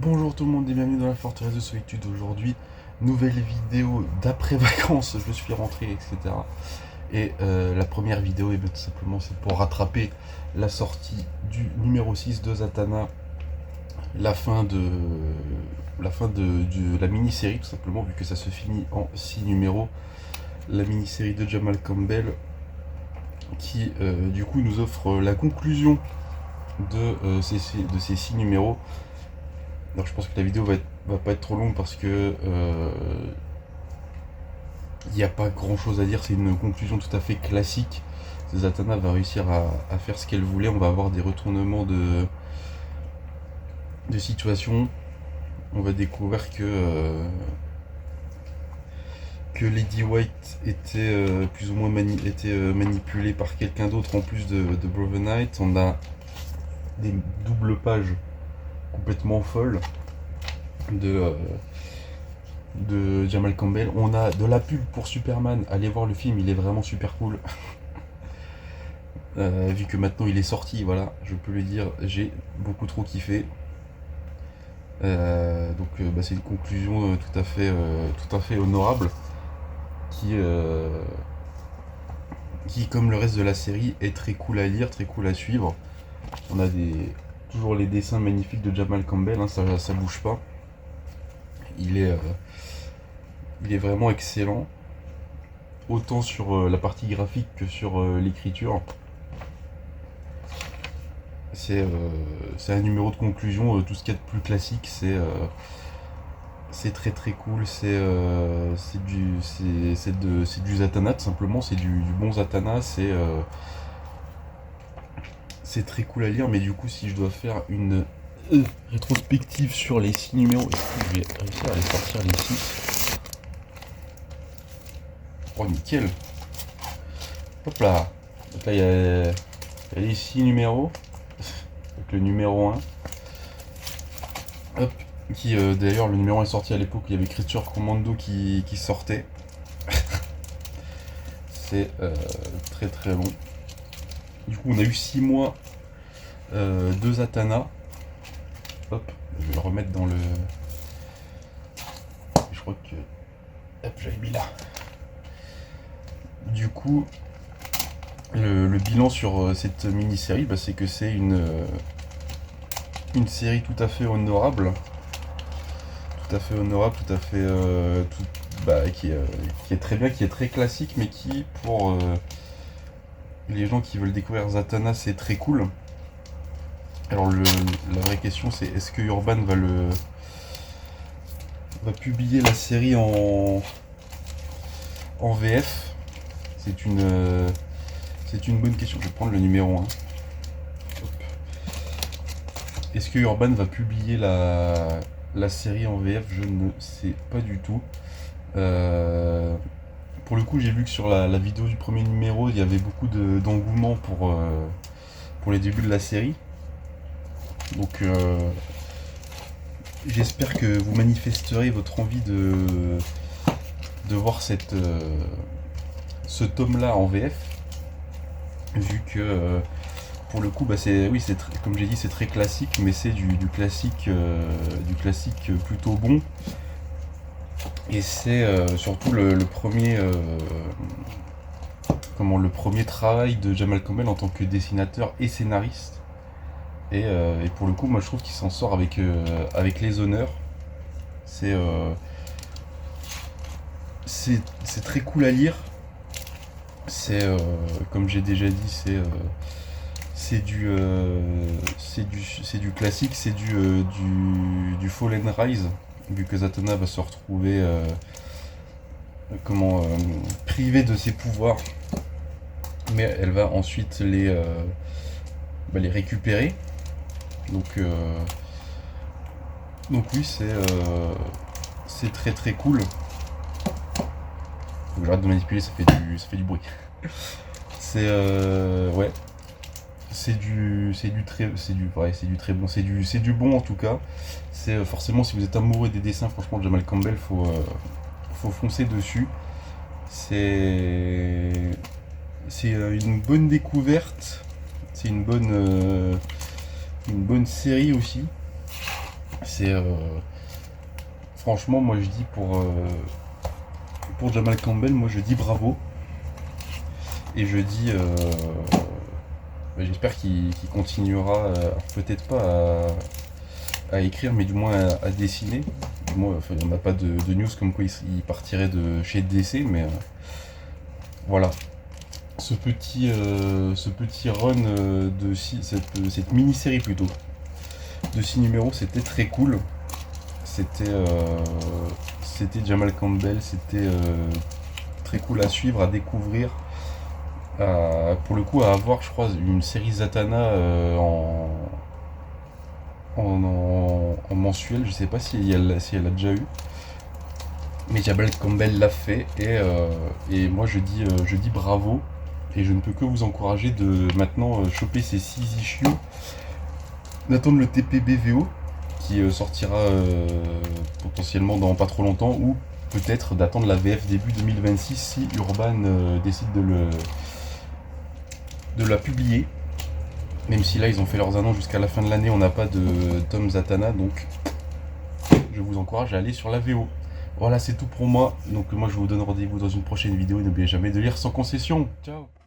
Bonjour tout le monde et bienvenue dans la forteresse de solitude. Aujourd'hui, nouvelle vidéo d'après vacances, je suis rentré, etc. Et la première vidéo, tout simplement, c'est pour rattraper la sortie du numéro 6 de Zatanna, la fin de la mini-série, tout simplement, vu que ça se finit en 6 numéros. La mini-série de Jamal Campbell, qui du coup nous offre la conclusion de ces 6 numéros. Alors je pense que la vidéo va pas être trop longue parce que il n'y a pas grand chose à dire, c'est une conclusion tout à fait classique. Zatanna va réussir à faire ce qu'elle voulait, on va avoir des retournements de situation. On va découvrir que Lady White était plus ou moins manipulée par quelqu'un d'autre en plus de Brother Knight. On a des doubles pages complètement folles de Jamal Campbell. On a de la pub pour Superman. Allez voir le film, il est vraiment super cool. Vu que maintenant il est sorti, voilà, je peux le dire, j'ai beaucoup trop kiffé. C'est une conclusion tout à fait honorable qui, comme le reste de la série, est très cool à lire, très cool à suivre. On a toujours les dessins magnifiques de Jamal Campbell, hein, ça bouge pas. Il est vraiment excellent, autant sur la partie graphique que sur l'écriture. C'est un numéro de conclusion, tout ce qu'il y a de plus classique, c'est très très cool, c'est du Zatanna tout simplement, c'est du bon Zatanna, c'est très cool à lire, mais du coup si je dois faire une rétrospective sur les 6 numéros, est-ce que je vais réussir à les sortir les 6? Oh nickel. Hop là. Donc là il y a les 6 numéros. Donc le numéro 1. Hop. Qui d'ailleurs le numéro 1 est sorti à l'époque, il y avait Creature Commando qui sortait. C'est très très bon. Du coup on a eu 6 mois de Zatanna. Hop, je vais le remettre dans le. Je crois que. Hop, j'avais mis là. Du coup, le bilan sur cette mini-série, c'est que c'est une série tout à fait honorable. Tout à fait honorable, tout à fait. Qui est très bien, qui est très classique, mais qui, pour les gens qui veulent découvrir Zatanna, c'est très cool. Alors, la vraie question, c'est est-ce que Urban va publier la série en VF? C'est une bonne question. Je vais prendre le numéro 1. Est-ce que Urban va publier la série en VF? Je ne sais pas du tout. Pour le coup, j'ai vu que sur la vidéo du premier numéro, il y avait beaucoup d'engouement pour les débuts de la série. Donc, j'espère que vous manifesterez votre envie de voir ce tome-là en VF, vu que pour le coup, comme j'ai dit, c'est très classique, mais c'est du classique plutôt bon. Et c'est surtout le premier travail de Jamal Campbell en tant que dessinateur et scénariste. Et pour le coup, moi je trouve qu'il s'en sort avec les honneurs. C'est très cool à lire. C'est comme j'ai déjà dit, c'est du classique, c'est du Fall and Rise, vu que Zatanna va se retrouver privée de ses pouvoirs, mais elle va ensuite les récupérer. Donc oui, c'est très très cool. Faut que j'arrête de manipuler, ça fait du bruit. C'est ouais. C'est du très bon, c'est du bon en tout cas. C'est forcément, si vous êtes amoureux des dessins, franchement, de Jamal Campbell, faut foncer dessus. C'est une bonne découverte. C'est une bonne série aussi. C'est franchement, moi je dis pour Jamal Campbell, moi je dis bravo. Et je dis j'espère qu'il continuera, peut-être pas à écrire, mais du moins à dessiner. Moi, enfin, il n'y en a pas de news comme quoi il partirait de chez DC, mais voilà. Ce petit run cette mini-série plutôt, de 6 numéros, c'était très cool. C'était Jamal Campbell, c'était très cool à suivre, à découvrir. Pour le coup, à avoir, je crois, une série Zatanna en mensuel. Je sais pas si elle a déjà eu, mais Jamal Campbell l'a fait et moi je dis bravo, et je ne peux que vous encourager de maintenant choper ces 6 issues, d'attendre le TPBVO qui sortira potentiellement dans pas trop longtemps, ou peut-être d'attendre la VF début 2026 si Urban décide de la publier. Même si là ils ont fait leurs annonces jusqu'à la fin de l'année, on n'a pas de Tom Zatanna, donc je vous encourage à aller sur la VO. Voilà, c'est tout pour moi. Donc moi je vous donne rendez-vous dans une prochaine vidéo. N'oubliez jamais de lire sans concession. Ciao.